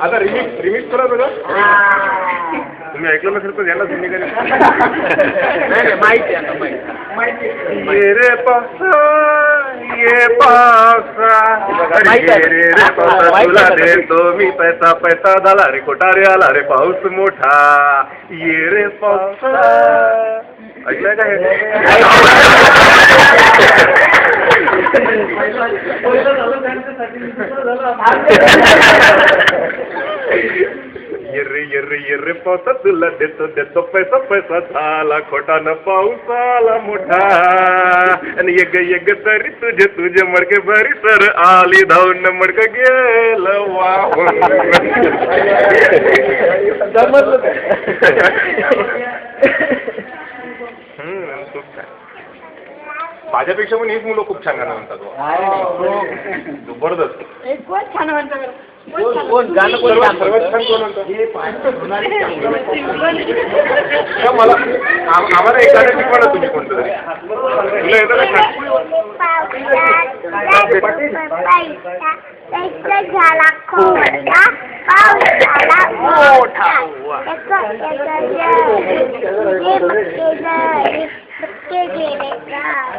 आता रिमिक्स करा बघा. तुम्ही ऐकलं नसेल तर याला तुम्ही ये रे पावसा ये पावसा तुला देतो मी पैसा पैसा झाला रे खोटा रे आला रे पाऊस मोठा ये रे पावसा. ऐकलंय का ये रे पावसा तुला देतो देतो पैसा पैसा झाला खोटा न पाऊस आला मोठा आणि यग तरी तुझे तुझे मडके बरी सर आली धावून मडक गेलं वाहून. माझ्यापेक्षा पण एक मुलं खूप छान गाणं म्हणतात. जबरदस्त. छान म्हणतात. सर्वात छान कोण म्हणतात? मला आम्हाला एक गाणं शिकवा तुम्ही कोणतं तरी. तुला येतं झाला खोटा पाऊस झाला मोठा गेले गाऊन